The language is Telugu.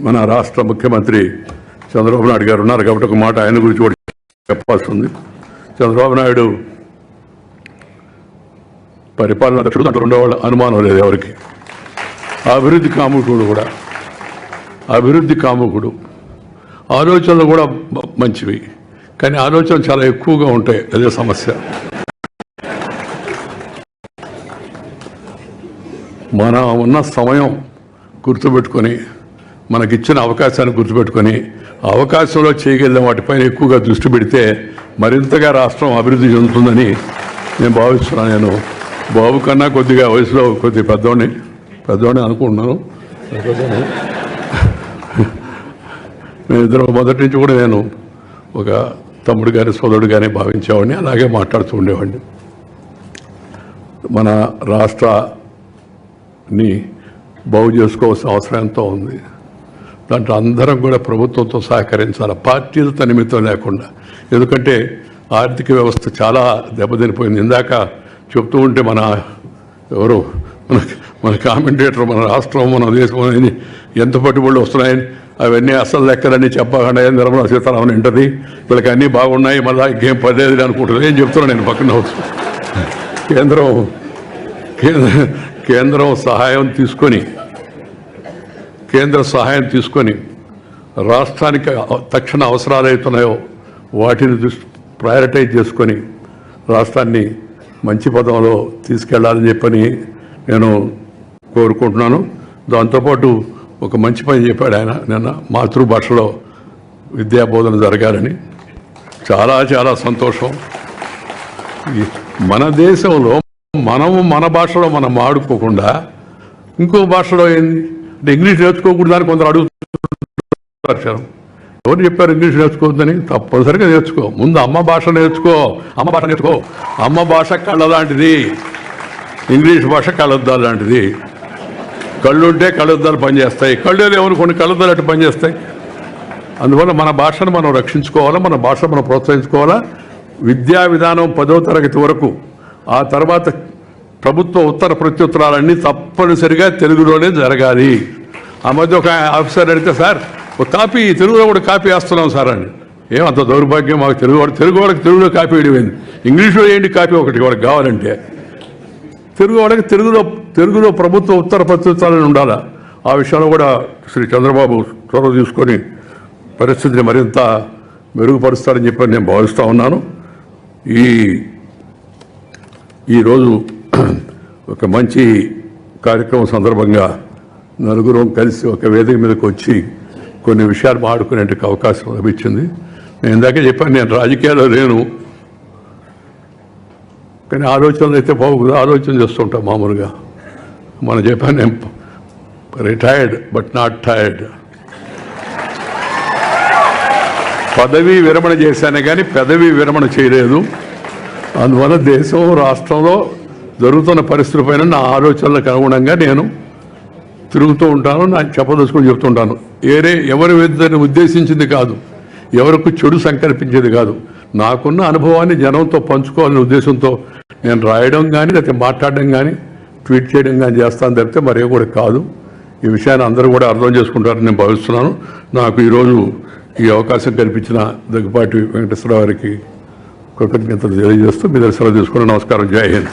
మన రాష్ట్ర ముఖ్యమంత్రి చంద్రబాబు నాయుడు గారు ఉన్నారు కాబట్టి ఒక మాట ఆయన గురించి కూడా చెప్పాల్సి ఉంది. చంద్రబాబు నాయుడు పరిపాలన దక్షుడు దాంట్లో ఉండేవాళ్ళ అనుమానం లేదు ఎవరికి. అభివృద్ధి కాముకుడు కూడా, అభివృద్ధి కాముకుడు. ఆలోచనలు కూడా మంచివి, కానీ ఆలోచనలు చాలా ఎక్కువగా ఉంటాయి. అదే సమస్య. మన ఉన్న సమయం గుర్తుపెట్టుకొని, మనకిచ్చిన అవకాశాన్ని గుర్తుపెట్టుకొని, అవకాశంలో చేయగలిగిన వాటిపైన ఎక్కువగా దృష్టి పెడితే మరింతగా రాష్ట్రం అభివృద్ధి చెందుతుందని నేను భావిస్తున్నాను. నేను బాబు కన్నా కొద్దిగా వయసులో కొద్దిగా పెద్దవాడిని అనుకుంటున్నాను. నేను ఇద్దరు మొదటి నుంచి కూడా నేను ఒక తమ్ముడు గారి సోదరుడు కానీ భావించేవాడిని, అలాగే మాట్లాడుతూ ఉండేవాడిని. మన రాష్ట్రాన్ని బాగు చేసుకోవాల్సిన అవసరం ఎంతో ఉంది. దాంట్లో అందరం కూడా ప్రభుత్వంతో సహకరించాలి, పార్టీలతో నిమిత్తం లేకుండా. ఎందుకంటే ఆర్థిక వ్యవస్థ చాలా దెబ్బతినిపోయింది. ఇందాక చెప్తూ ఉంటే మన కామెంటేటర్ మన రాష్ట్రం మన దేశం అనేది ఎంత పట్టుబడులు వస్తున్నాయని అవన్నీ అసలు లెక్కలన్నీ చెప్పకుండా నిర్మలా సీతారామన్ ఇంటది వీళ్ళకి అన్నీ బాగున్నాయి, మళ్ళీ ఇంకేం పదేది అనుకుంటుంది. ఏం చెప్తున్నాను నేను పక్కన కేంద్రం సహాయం తీసుకొని రాష్ట్రానికి తక్షణ అవసరాలు అవుతున్నాయో వాటిని ప్రయారిటైజ్ చేసుకొని రాష్ట్రాన్ని మంచి పదంలో తీసుకెళ్లాలని చెప్పని నేను కోరుకుంటున్నాను. దాంతోపాటు ఒక మంచి పని చెప్పాడు ఆయన నిన్న, మాతృభాషలో విద్యాబోధన జరగాలని. చాలా చాలా సంతోషం. మన దేశంలో మన భాషలో మనం ఆడుకోకుండా ఇంకో భాషలో ఏంది అంటే ఇంగ్లీష్ నేర్చుకోకూడదని కొందరు అడుగుతారు. ఎవరు చెప్పారు ఇంగ్లీష్ నేర్చుకోవద్దని? తప్పనిసరిగా నేర్చుకో. ముందు అమ్మ భాష నేర్చుకో. అమ్మ భాష కళ్ళ లాంటిది, ఇంగ్లీష్ భాష కళ్ళద్దాలు లాంటిది. కళ్ళుంటే కళ్ళద్దాలు పనిచేస్తాయి, కళ్ళు లేవని కొన్ని కళ్ళద్దాలు అట్టు పనిచేస్తాయి. అందువల్ల మన భాషను మనం రక్షించుకోవాలా, మన భాషను మనం ప్రోత్సహించుకోవాలా. విద్యా విధానం 10వ తరగతి వరకు, ఆ తర్వాత ప్రభుత్వ ఉత్తర ప్రత్యుత్తరాలన్నీ తప్పనిసరిగా తెలుగులోనే జరగాలి. ఆ మధ్య ఒక ఆఫీసర్ అడిగితే, సార్ ఒక కాపీ తెలుగులో కూడా కాపీ వేస్తున్నాం సార్ అని. ఏమంత దౌర్భాగ్యం మాకు తెలుగు వాళ్ళకి తెలుగులో కాపీ వేయడం, ఇంగ్లీష్లో ఏంటి కాపీ ఒకటి వాళ్ళకి కావాలంటే. తెలుగు వాళ్ళకి తెలుగులో ప్రభుత్వ ఉత్తర ప్రత్యుత్తరాలు ఉండాలి. ఆ విషయంలో కూడా శ్రీ చంద్రబాబు చొరవ తీసుకొని పరిస్థితిని మరింత మెరుగుపరుస్తారని చెప్పి నేను భావిస్తూ ఉన్నాను. ఈరోజు ఒక మంచి కార్యక్రమం సందర్భంగా నలుగురం కలిసి ఒక వేదిక మీదకి వచ్చి కొన్ని విషయాలు మాట్లాడుకునే అవకాశం లభించింది. నేను ఇందాకే చెప్పాను, నేను రాజకీయాల్లో లేను, కానీ ఆలోచనలు అయితే బాగుంది. ఆలోచన చేస్తుంటాం మామూలుగా. మనం చెప్పాను, నేను రిటైర్డ్ బట్ నాట్ టైర్డ్. పదవీ విరమణ చేశానే కానీ పెదవి విరమణ చేయలేదు. అందువల్ల దేశం రాష్ట్రంలో జరుగుతున్న పరిస్థితులపైన నా ఆలోచనలకు అనుగుణంగా నేను తిరుగుతూ ఉంటాను. నాకు చెప్పదలుచుకొని చెప్తుంటాను. ఎవరి ఉద్దేశించింది కాదు, ఎవరికి చెడు సంకల్పించేది కాదు. నాకున్న అనుభవాన్ని జనంతో పంచుకోవాలనే ఉద్దేశంతో నేను రాయడం కానీ లేకపోతే మాట్లాడడం కానీ ట్వీట్ చేయడం కానీ చేస్తాను తప్పితే మరే కూడా కాదు. ఈ విషయాన్ని అందరూ కూడా అర్థం చేసుకుంటారని నేను భావిస్తున్నాను. నాకు ఈరోజు ఈ అవకాశం కల్పించిన దగ్గుపాటి వెంకటేశ్వరరావు గారికి కృతజ్ఞతలు తెలియజేస్తూ మీ దగ్గర సెలవు తీసుకుని నమస్కారం. జై హింద్.